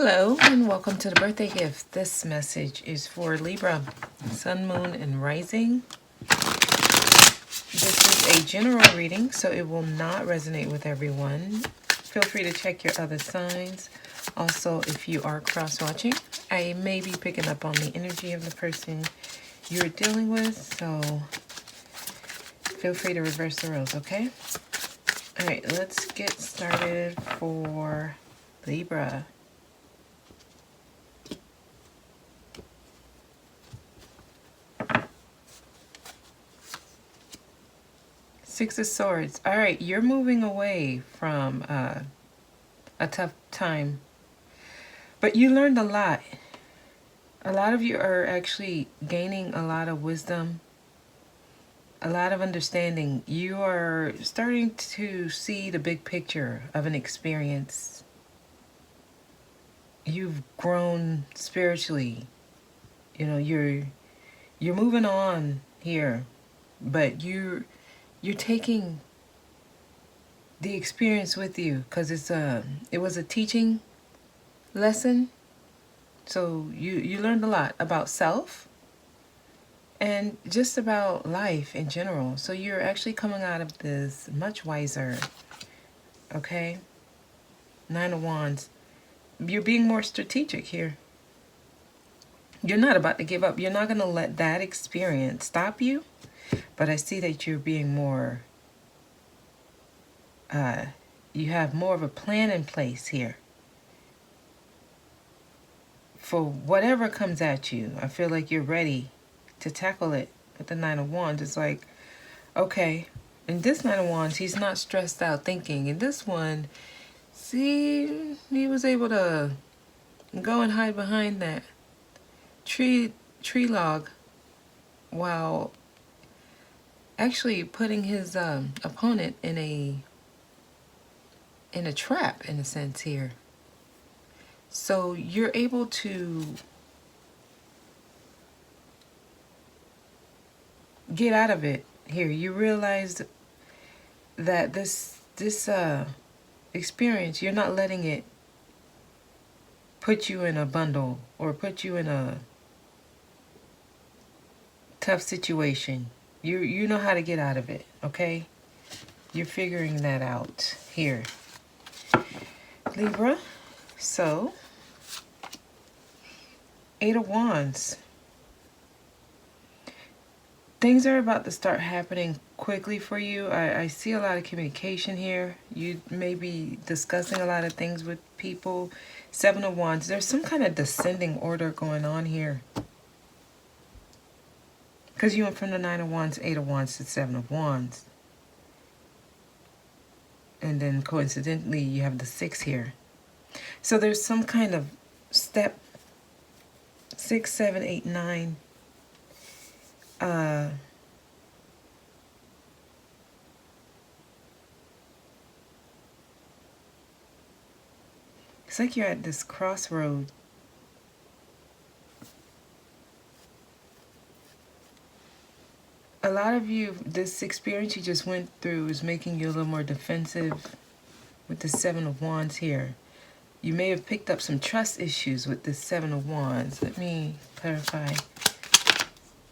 Hello and welcome to the birthday gift. This message is for Libra, Sun, Moon, and Rising. This is a general reading, so it will not resonate with everyone. Feel free to check your other signs. Also, if you are cross-watching, I may be picking up on the energy of the person you're dealing with, so feel free to reverse the roles, okay? All right, let's get started for Libra. Six of Swords. All right, you're moving away from a tough time, but you learned a lot. A lot of you are actually gaining a lot of wisdom, a lot of understanding. You are starting to see the big picture of an experience. You've grown spiritually. You know, you're moving on here, but you're taking the experience with you because it was a teaching lesson. So you learned a lot about self and just about life in general. So you're actually coming out of this much wiser. Okay? Nine of Wands. You're being more strategic here. You're not about to give up. You're not going to let that experience stop you. But I see that you're being more you have more of a plan in place here. For whatever comes at you, I feel like you're ready to tackle it with the Nine of Wands. It's like, okay, in this Nine of Wands, he's not stressed out thinking. In this one, see, he was able to go and hide behind that tree log while actually putting his opponent in a trap, in a sense here. So you're able to get out of it here. You realize that this experience, you're not letting it put you in a bundle or put you in a tough situation. You know how to get out of it, okay? You're figuring that out here, Libra. So, Eight of Wands. Things are about to start happening quickly for you. I see a lot of communication here. You may be discussing a lot of things with people. Seven of Wands. There's some kind of descending order going on here. Because you went from the Nine of Wands, Eight of Wands to Seven of Wands. And then coincidentally, you have the Six here. So there's some kind of step 6, 7, 8, 9. It's like you're at this crossroad. A lot of you, this experience you just went through is making you a little more defensive with the Seven of Wands here. You may have picked up some trust issues with this Seven of Wands. Let me clarify.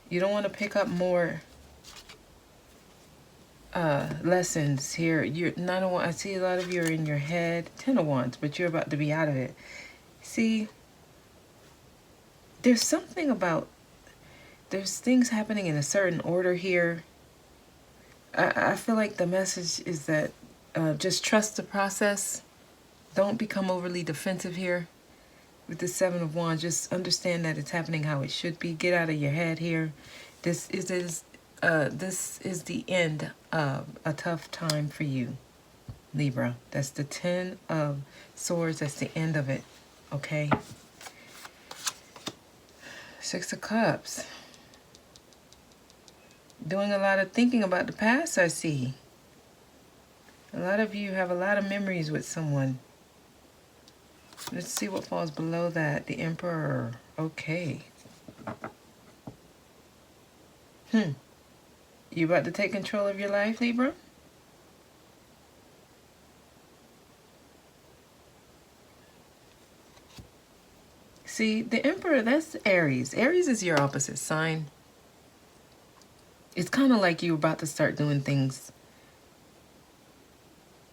You don't want to pick up more lessons here. You're Nine of Wands. I see a lot of you are in your head. Ten of Wands, but you're about to be out of it. See, there's something about, there's things happening in a certain order here. I feel like the message is that just trust the process. Don't become overly defensive here with the Seven of Wands. Just understand that it's happening how it should be. Get out of your head here. This is the end of a tough time for you, Libra. That's the Ten of Swords. That's the end of it. Okay. Six of Cups. Doing a lot of thinking about the past, I see. A lot of you have a lot of memories with someone. Let's see what falls below that. The Emperor. Okay. You about to take control of your life, Libra? See, the Emperor, that's Aries. Aries is your opposite sign. It's kind of like you're about to start doing things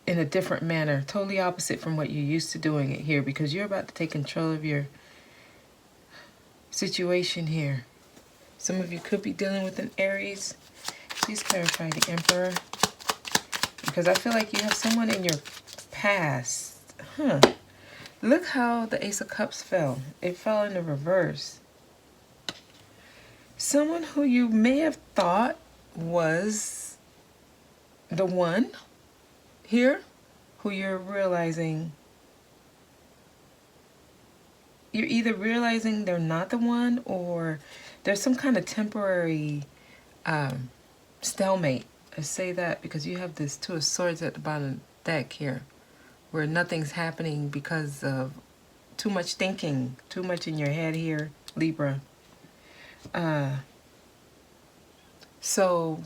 in a different manner, totally opposite from what you're used to doing it here, because you're about to take control of your situation here. Some of you could be dealing with an Aries. Please clarify the Emperor, because I feel like you have someone in your past. Look how the Ace of Cups fell. It fell in the reverse. Someone who you may have thought was the one here, who you're realizing, you're either realizing they're not the one, or there's some kind of temporary stalemate. I say that because you have this Two of Swords at the bottom of the deck here, where nothing's happening because of too much thinking, too much in your head here, Libra. So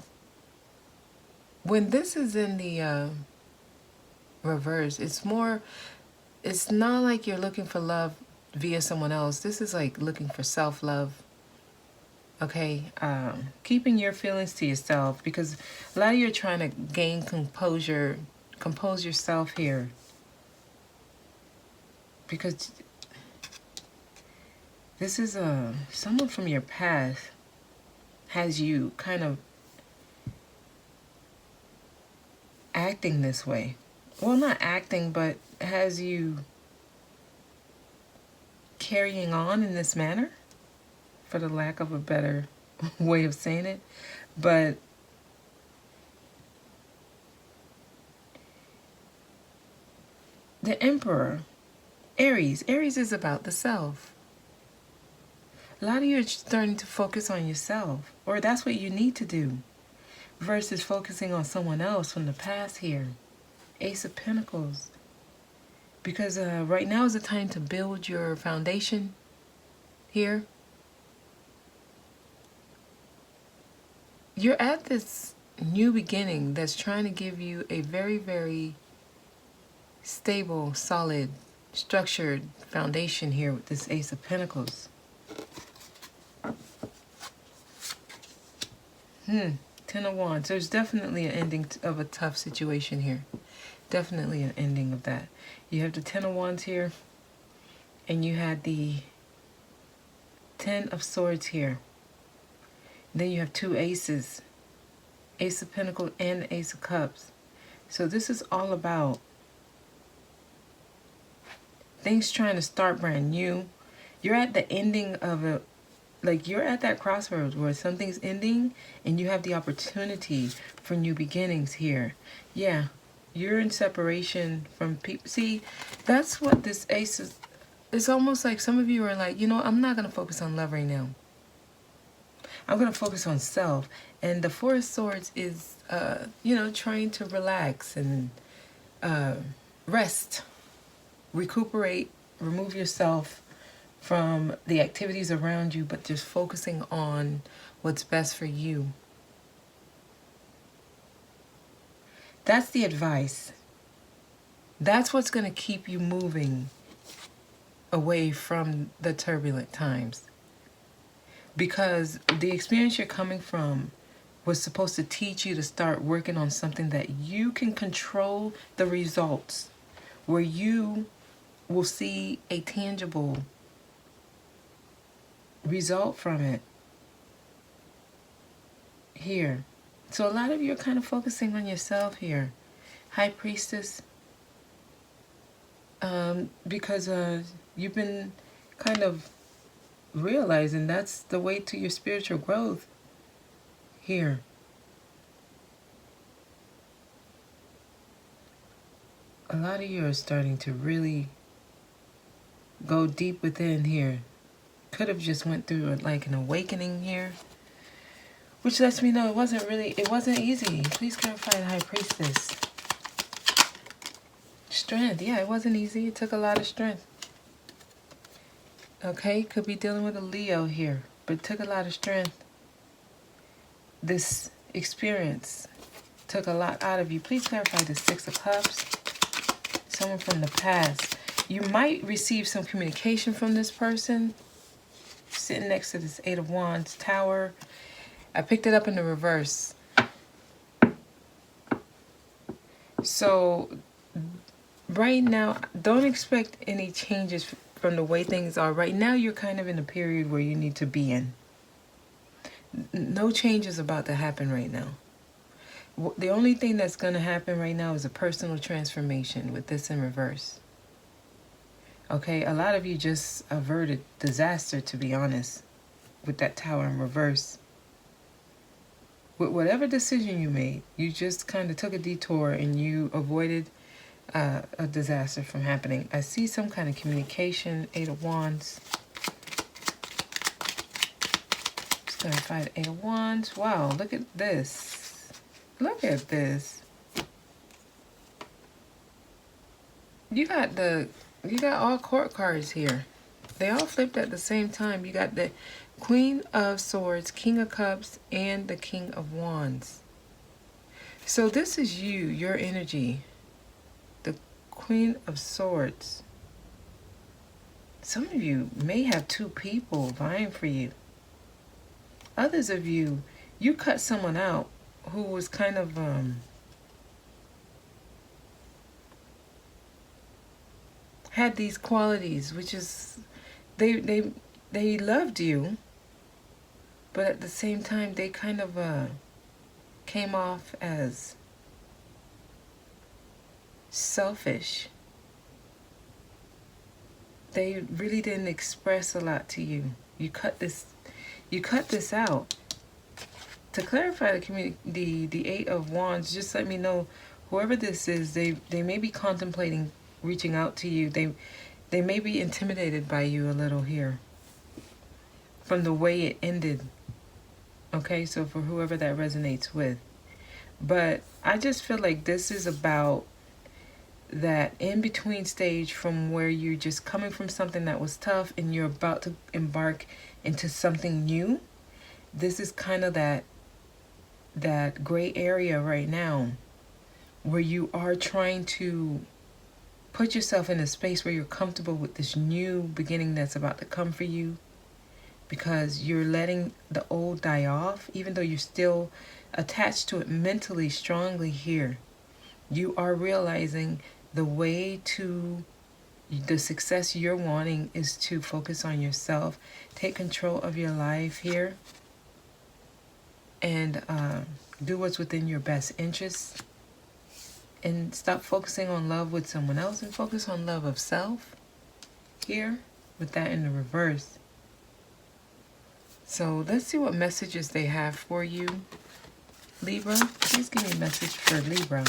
when this is in the reverse, it's not like you're looking for love via someone else. This is like looking for self-love. Okay, keeping your feelings to yourself, because a lot of you are trying to gain composure, compose yourself here, because this is someone from your past has you kind of acting this way. Well, not acting, but has you carrying on in this manner, for the lack of a better way of saying it. But the Emperor, Aries is about the self. A lot of you are starting to focus on yourself, or that's what you need to do, versus focusing on someone else from the past here. Ace of Pentacles. Because right now is the time to build your foundation here. You're at this new beginning that's trying to give you a very, very stable, solid, structured foundation here with this Ace of Pentacles. 10 of Wands. There's definitely an ending of a tough situation here. Definitely an ending of that. You have the 10 of Wands here, and you had the 10 of Swords here. Then you have two aces, Ace of Pentacles and Ace of Cups. So this is all about things trying to start brand new. You're at the ending of a, like you're at that crossroads where something's ending and you have the opportunity for new beginnings here. Yeah, you're in separation from people. See, that's what this ace is. It's almost like some of you are like, you know, I'm not going to focus on love right now. I'm going to focus on self. And the Four of Swords is, you know, trying to relax and rest, recuperate, remove yourself from the activities around you, but just focusing on what's best for you. That's the advice. That's what's going to keep you moving away from the turbulent times. Because the experience you're coming from was supposed to teach you to start working on something that you can control the results, where you will see a tangible result from it here. So a lot of you are kind of focusing on yourself here. High Priestess, because you've been kind of realizing that's the way to your spiritual growth here. A lot of you are starting to really go deep within here. Could have just went through like an awakening here, which lets me know it wasn't easy. Please clarify the High Priestess. Strength. Yeah, it wasn't easy. It took a lot of strength. Okay, could be dealing with a Leo here, but it took a lot of strength. This experience took a lot out of you. Please clarify the Six of Cups. Someone from the past. You might receive some communication from this person sitting next to this Eight of Wands tower. I picked it up in the reverse. So right now, don't expect any changes from the way things are. Right now, you're kind of in a period where you need to be in. No change is about to happen right now. The only thing that's going to happen right now is a personal transformation with this in reverse. Okay, a lot of you just averted disaster, to be honest, with that tower in reverse. With whatever decision you made, you just kind of took a detour and you avoided a disaster from happening. I see some kind of communication, Eight of Wands. Just gonna find Eight of Wands. Wow, look at this. Look at this. You got all court cards here. They all flipped at the same time. You got the Queen of Swords, King of Cups, and the King of Wands. So this is you, your energy. The Queen of Swords. Some of you may have two people vying for you. Others of you, you cut someone out who was kind of had these qualities, which is they loved you, but at the same time they kind of came off as selfish. They really didn't express a lot to you. You cut this out. To clarify the Eight of Wands, just let me know, whoever this is, they may be contemplating reaching out to you. They may be intimidated by you a little here from the way it ended. Okay, so for whoever that resonates with. But I just feel like this is about that in-between stage from where you're just coming from something that was tough and you're about to embark into something new. This is kind of that gray area right now where you are trying to put yourself in a space where you're comfortable with this new beginning that's about to come for you, because you're letting the old die off, even though you're still attached to it mentally strongly here. You are realizing the way to the success you're wanting is to focus on yourself, take control of your life here, and do what's within your best interests. And stop focusing on love with someone else and focus on love of self here, with that in the reverse. So let's see what messages they have for you, Libra. Please give me a message for Libra.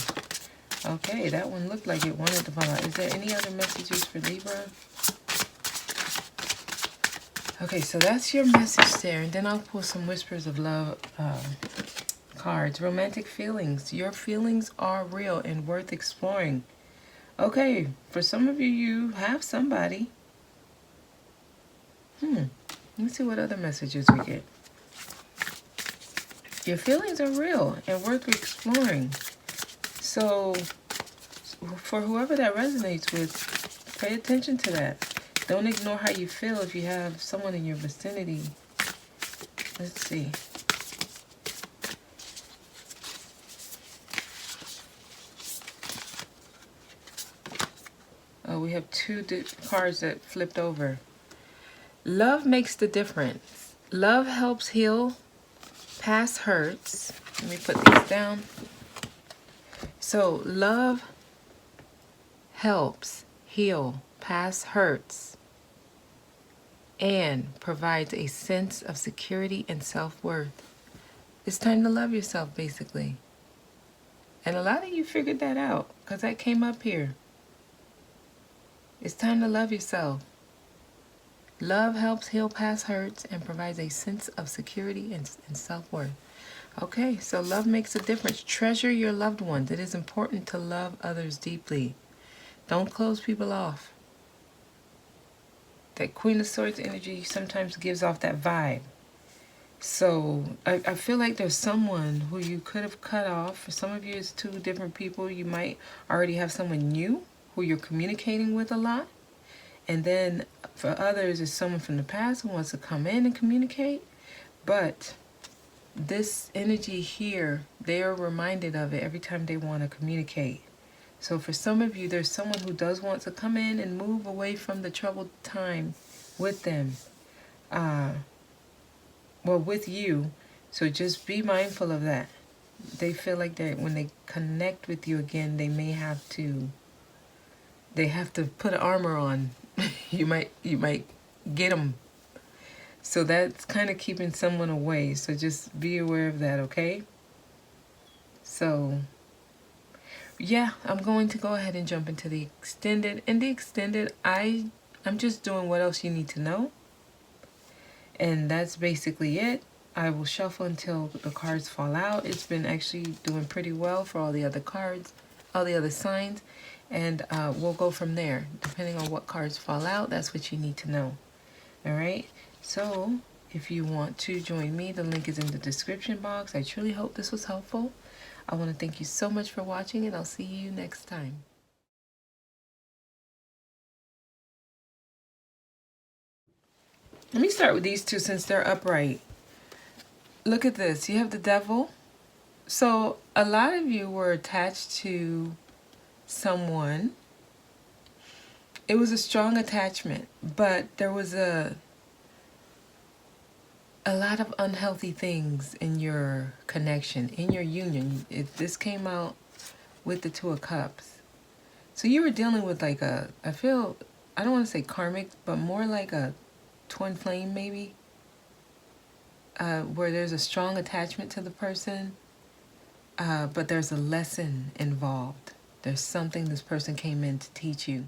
Okay, that one looked like it wanted to fall out. Is there any other messages for Libra? Okay, so that's your message there. And then I'll pull some Whispers of Love cards. Romantic feelings. Your feelings are real and worth exploring. Okay, for some of you, you have somebody. Let's see what other messages we get. Your feelings are real and worth exploring. So, for whoever that resonates with, pay attention to that. Don't ignore how you feel if you have someone in your vicinity. Let's see. Oh, we have two cards that flipped over. Love makes the difference. Love helps heal past hurts. Let me put these down. So, love helps heal past hurts and provides a sense of security and self-worth. It's time to love yourself, basically. And a lot of you figured that out, because that came up here. It's time to love yourself. Love helps heal past hurts and provides a sense of security and self-worth. Okay, so love makes a difference. Treasure your loved ones. It is important to love others deeply. Don't close people off. That Queen of Swords energy sometimes gives off that vibe. So I feel like there's someone who you could have cut off. For some of you, it's two different people. You might already have someone new who you're communicating with a lot. And then for others, it's someone from the past who wants to come in and communicate. But this energy here, they are reminded of it every time they want to communicate. So for some of you, there's someone who does want to come in and move away from the troubled time with them. Well, with you. So just be mindful of that. They feel like that when they connect with you again, they have to put armor on. you might get them. So that's kind of keeping someone away. So just be aware of that, okay? So yeah, I'm going to go ahead and jump into the extended. In the extended, I'm just doing what else you need to know. And that's basically it. I will shuffle until the cards fall out. It's been actually doing pretty well for all the other cards, all the other signs. And we'll go from there. Depending on what cards fall out, that's what you need to know. All right? So if you want to join me, the link is in the description box. I truly hope this was helpful. I want to thank you so much for watching, and I'll see you next time. Let me start with these two since they're upright. Look at this. You have the devil. So a lot of you were attached to someone. It was a strong attachment, but there was a lot of unhealthy things in your connection, in your union. This came out with the Two of Cups. So you were dealing with like I don't want to say karmic, but more like a twin flame maybe, where there's a strong attachment to the person, but there's a lesson involved. There's something this person came in to teach you.